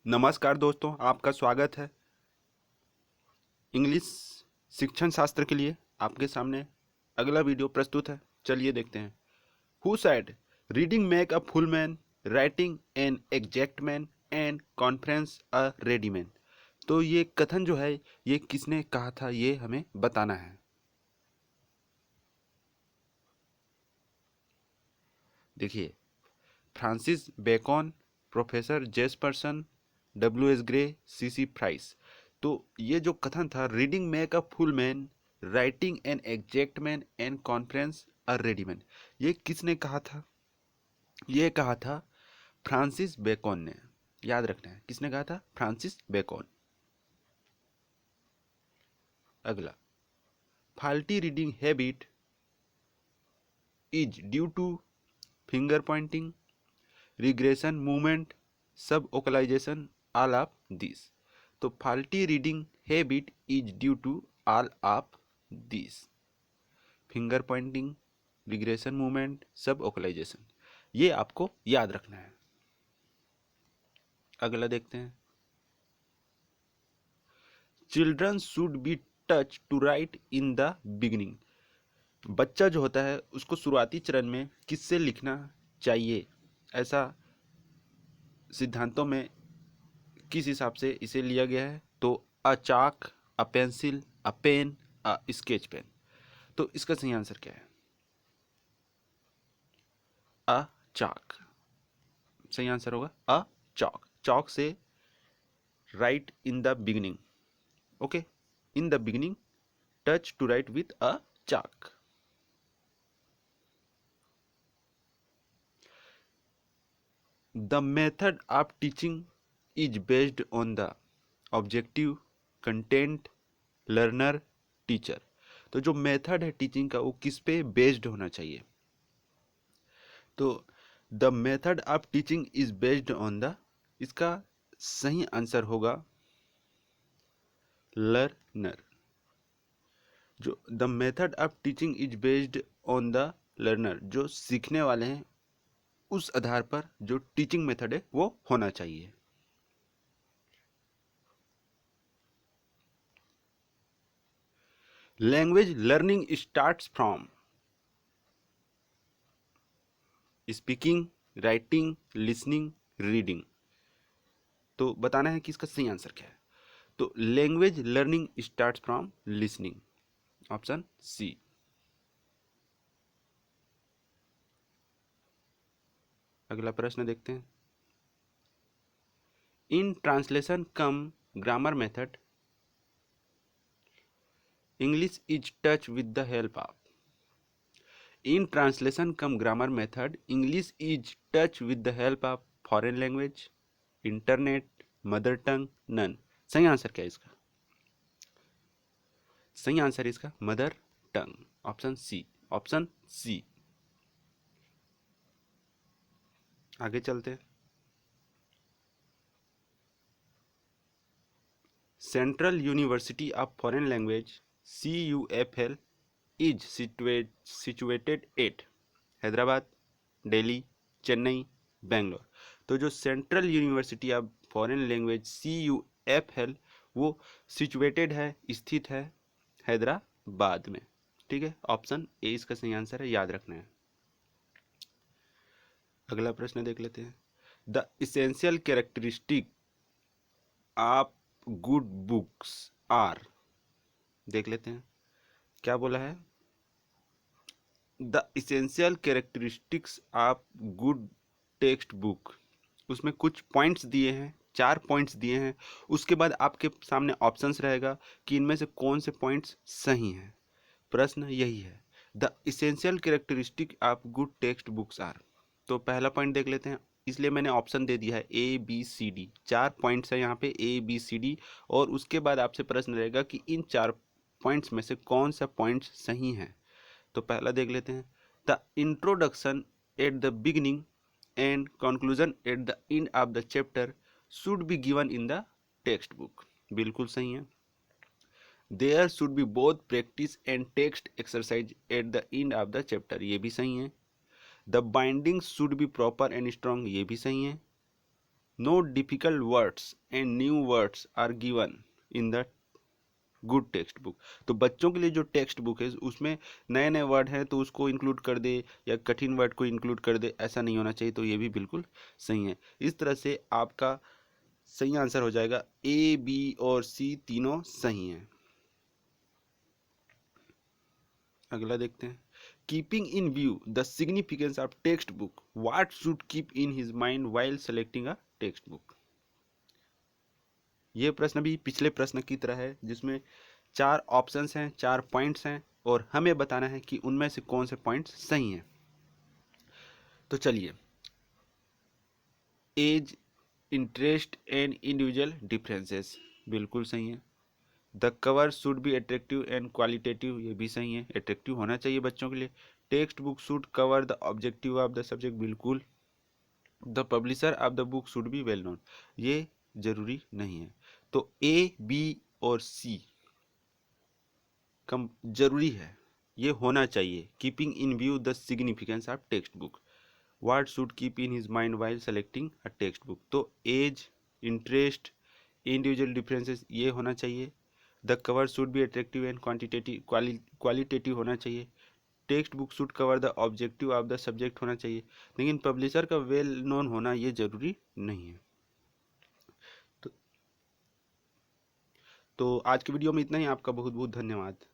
नमस्कार दोस्तों, आपका स्वागत है। इंग्लिश शिक्षण शास्त्र के लिए आपके सामने अगला वीडियो प्रस्तुत है। चलिए देखते हैं। Who said reading make a full man, writing an exact man and conference a ready man. तो ये कथन जो है ये किसने कहा था, ये हमें बताना है। देखिए, Francis Bacon, professor Jespersen, W S Gray, C C Price. तो ये जो कथन था, reading make a full man, writing an exact man and conference a ready man, ये किसने कहा था? ये कहा था फ्रांसिस बेकन ने। याद रखना है, किसने कहा था? Francis Bacon. अगला, faulty reading habit is due to finger pointing, regression movement, subvocalisation, all of this. तो faulty reading habit is due to all of this. Finger pointing, regression movement, subvocalisation, ये आपको याद रखना है। अगला देखते हैं। Children should be touch to write in the beginning. बच्चा जो होता है उसको शुरुआती चरण में किससे लिखना चाहिए? ऐसा सिद्धांतों में किस हिसाब से इसे लिया गया है? तो a chalk, a pencil, a pen, a sketch pen. तो इसका सही आंसर क्या है? अ चाक सही आंसर होगा। अ चॉक, चॉक से write in the beginning. Okay, in the beginning touch to write with a chalk. The method of teaching is based on the objective, content, learner, teacher. तो जो method है teaching का वो किस पे based होना चाहिए? तो the method of teaching is based on the, इसका सही आंसर होगा लर्नर। जो the method of teaching is based on the learner, जो सीखने वाले हैं उस आधार पर जो टीचिंग मेथड है वो होना चाहिए। Language learning starts from speaking, writing, listening, reading. तो बताना है कि इसका सही आंसर क्या है। तो language learning starts from listening, option C. अगला प्रश्न देखते हैं। In translation cum grammar method, English is touch with the help of. In translation cum grammar method, English is touch with the help of foreign language, internet, mother tongue, none. सही answer क्या है इसका? सही answer है इसका mother tongue, option C. Option C. आगे चलते हैं। Central university of foreign language CUFL is situated at Hyderabad, Delhi, Chennai, Bangalore. तो जो central university of foreign language CUFL वो सिचुएटेड है, स्थित है हैदराबाद में। ठीक है, ऑप्शन ए इसका सही आंसर है, याद रखना है। अगला प्रश्न देख लेते हैं। The essential characteristic of good books are. देख लेते हैं क्या बोला है। The essential characteristics of good text book, उसमें कुछ पॉइंट्स दिए हैं, 4 पॉइंट्स दिए हैं। उसके बाद आपके सामने ऑप्शंस रहेगा कि इनमें से कौन से पॉइंट्स सही हैं। प्रश्न यही है, the essential characteristic of good text books are. तो पहला पॉइंट देख लेते हैं, इसलिए मैंने ऑप्शन दे दिया है ABCD। 4 पॉइंट्स है यहाँ पे ABCD, और उसके बाद आपसे प्रश्न रहेगा कि इन 4 पॉइंट्स में से कौन सा पॉइंट्स सही हैं। तो पहला देख लेते हैं, the introduction at the beginning and conclusion at the end of the chapter should be given in the text book. बिल्कुल सही है। There should be both practice and text exercise at the end of the chapter, ये भी सही है। The binding should be proper and strong, ये भी सही है। No difficult words and new words are given in the good text book. तो बच्चों के लिए जो टेक्स्ट बुक है उसमें नए नए वर्ड हैं तो उसको इंक्लूड कर दे या कठिन वर्ड को इंक्लूड कर दे, ऐसा नहीं होना चाहिए। तो ये भी बिल्कुल सही है। इस तरह से आपका सही आंसर हो जाएगा ए, बी और सी तीनों सही हैं। अगला देखते हैं, keeping in view the significance of text book, what should keep in his mind while selecting a text book. ये प्रश्न भी पिछले प्रश्न की तरह है जिसमें 4 ऑप्शंस हैं, 4 पॉइंट्स हैं और हमें बताना है कि उनमें से कौन से पॉइंट्स सही हैं। तो चलिए, age, interest and individual differences बिल्कुल सही है। The cover should be attractive and qualitative, ये भी सही है, अट्रैक्टिव होना चाहिए बच्चों के लिए। Textbook should cover the objective of the subject, बिल्कुल। The publisher of the book should be well known, ये जरूरी नहीं है। तो ए, बी और सी कम जरूरी है, ये होना चाहिए। Keeping in view the significance of text book, what should keep in his mind while selecting a text book. तो एज, इंटरेस्ट, इंडिविजुअल डिफरेंसेस ये होना चाहिए। The cover should be attractive and quantitative qualitative होना चाहिए। Text book should cover the objective of the subject होना चाहिए। लेकिन publisher का वेल नोन होना ये जरूरी नहीं है। तो आज की वीडियो में इतना ही। आपका बहुत बहुत धन्यवाद।